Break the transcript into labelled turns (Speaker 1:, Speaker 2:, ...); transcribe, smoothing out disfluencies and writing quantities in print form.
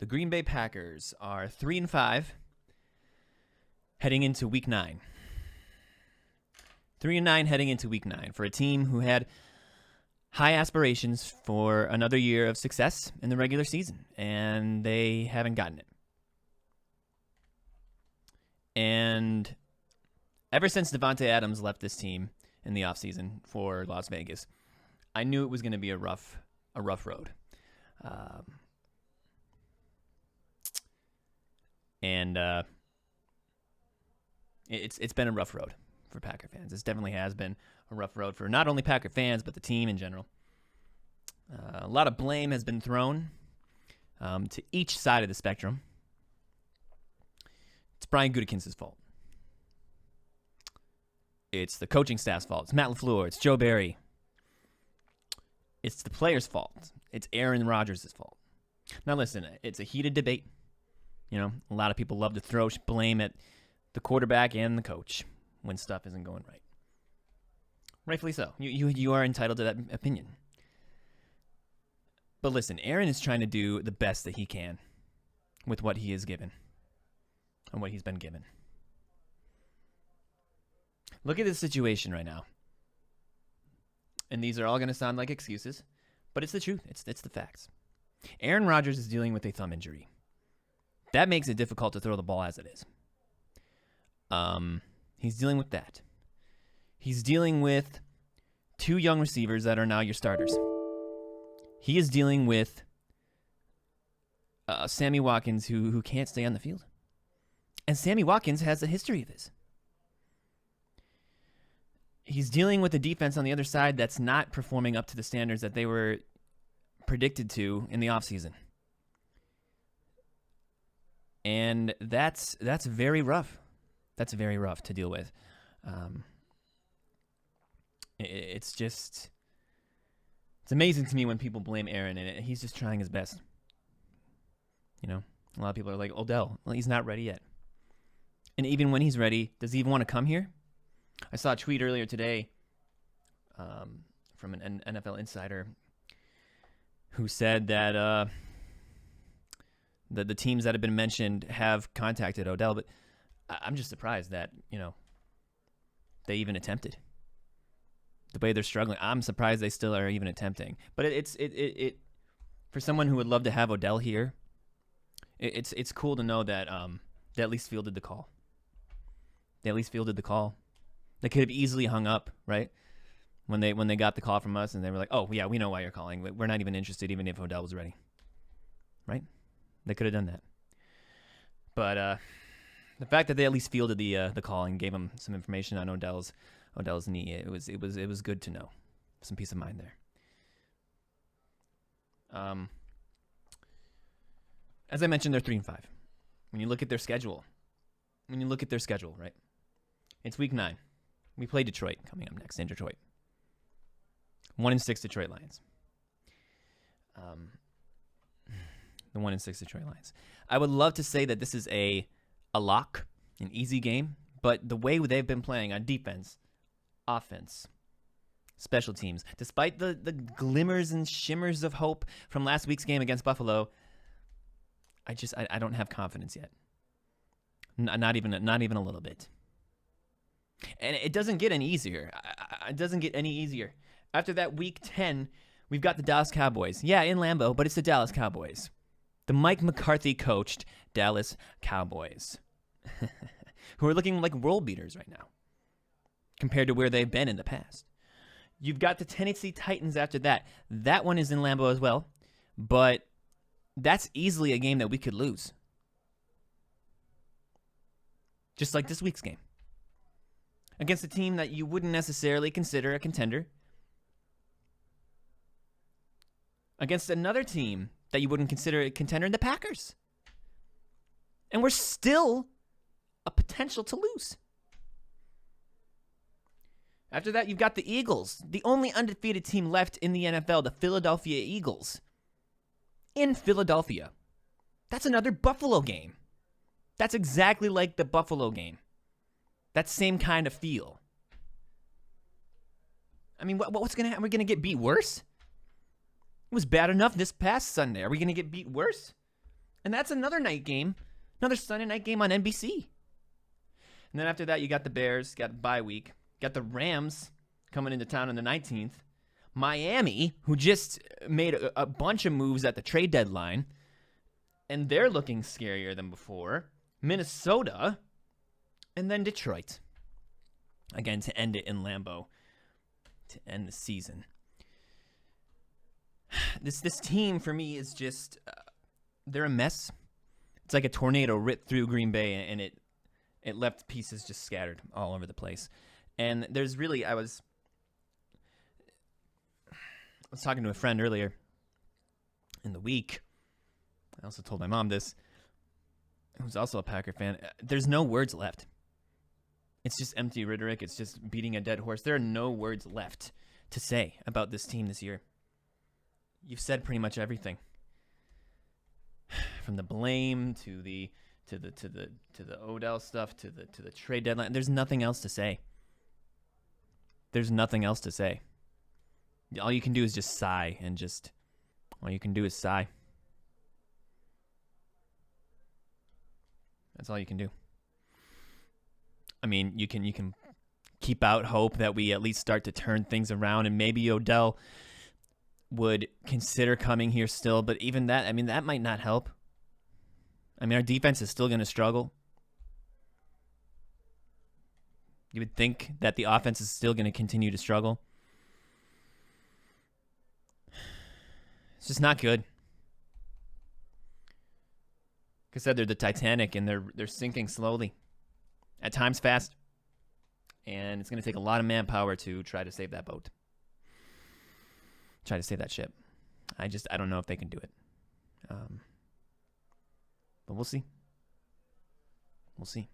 Speaker 1: The Green Bay Packers are 3-5 heading into Week 9. 3-9 heading into Week 9 for a team who had high aspirations for another year of success in the regular season, and they haven't gotten it. And ever since Devontae Adams left this team in the offseason for Las Vegas, I knew it was going to be a rough road. It's been a rough road for Packer fans. This definitely has been a rough road for not only Packer fans, but the team in general. A lot of blame has been thrown to each side of the spectrum. It's Brian Gutekunst's fault. It's the coaching staff's fault. It's Matt LaFleur. It's Joe Barry. It's the players' fault. It's Aaron Rodgers' fault. Now listen, it's a heated debate. You know, a lot of people love to throw blame at the quarterback and the coach when stuff isn't going right. Rightfully so. You are entitled to that opinion. But listen, Aaron is trying to do the best that he can with what he is given and what he's been given. Look at this situation right now. And these are all going to sound like excuses, but it's the truth. It's the facts. Aaron Rodgers is dealing with a thumb injury. That makes it difficult to throw the ball as it is. He's dealing with that. He's dealing with two young receivers that are now your starters. He is dealing with Sammy Watkins who can't stay on the field. And Sammy Watkins has a history of this. He's dealing with a defense on the other side that's not performing up to the standards that they were predicted to in the offseason. And that's very rough. That's very rough to deal with. It's amazing to me when people blame Aaron, and he's just trying his best. You know, a lot of people are like, Odell, well, he's not ready yet. And even when he's ready, does he even want to come here? I saw a tweet earlier today from an NFL insider who said that the teams that have been mentioned have contacted Odell, but I'm just surprised that, you know, they even attempted. The way they're struggling, I'm surprised they still are even attempting. But it's for someone who would love to have Odell here, it's cool to know that they at least fielded the call. They at least fielded the call. They could have easily hung up, right? When they got the call from us and they were like, oh, yeah, we know why you're calling. We're not even interested even if Odell was ready. Right? They could have done that. But the fact that they at least fielded the call and gave him some information on Odell's knee, it was good to know. Some peace of mind there. As I mentioned, they're 3-5. When you look at their schedule, right? It's Week 9. We play Detroit coming up next in Detroit. 1-6 Detroit Lions. The 1-6 Detroit Lions. I would love to say that this is a lock, an easy game, but the way they've been playing on defense, offense, special teams, despite the glimmers and shimmers of hope from last week's game against Buffalo, I don't have confidence yet. Not even a little bit. And it doesn't get any easier. It doesn't get any easier. After that Week 10, we've got the Dallas Cowboys. Yeah, in Lambeau, but it's the Dallas Cowboys. The Mike McCarthy coached Dallas Cowboys, who are looking like world beaters right now compared to where they've been in the past. You've got the Tennessee Titans after that. That one is in Lambeau as well, but that's easily a game that we could lose. Just like this week's game. Against a team that you wouldn't necessarily consider a contender. Against another team that you wouldn't consider a contender in the Packers. And we're still a potential to lose. After that, you've got the Eagles, the only undefeated team left in the NFL, the Philadelphia Eagles. In Philadelphia. That's another Buffalo game. That's exactly like the Buffalo game. That same kind of feel. I mean, what's going to happen? Are we going to get beat worse? It was bad enough this past Sunday. Are we going to get beat worse? And that's another night game, another Sunday night game on NBC. And then after that, you got the Bears, got a bye week, got the Rams coming into town on the 19th. Miami, who just made a bunch of moves at the trade deadline, and they're looking scarier than before. Minnesota, and then Detroit. Again, to end it in Lambeau, to end the season. This team, for me, is just, they're a mess. It's like a tornado ripped through Green Bay, and it left pieces just scattered all over the place. And there's really, I was talking to a friend earlier in the week. I also told my mom this, who's also a Packer fan. There's no words left. It's just empty rhetoric. It's just beating a dead horse. There are no words left to say about this team this year. You've said pretty much everything, from the blame to the Odell stuff to the trade deadline. There's nothing else to say. There's nothing else to say. All you can do is just sigh, and just all you can do is sigh. That's all you can do. I mean, you can keep out hope that we at least start to turn things around, and maybe Odell would consider coming here still, but even that, I mean, that might not help. I mean, our defense is still going to struggle. You would think that the offense is still going to continue to struggle. It's just not good. Like I said, they're the Titanic, and they're sinking slowly. At times fast. And it's going to take a lot of manpower to try to save that boat. Try to save that ship. I don't know if they can do it. But we'll see. We'll see.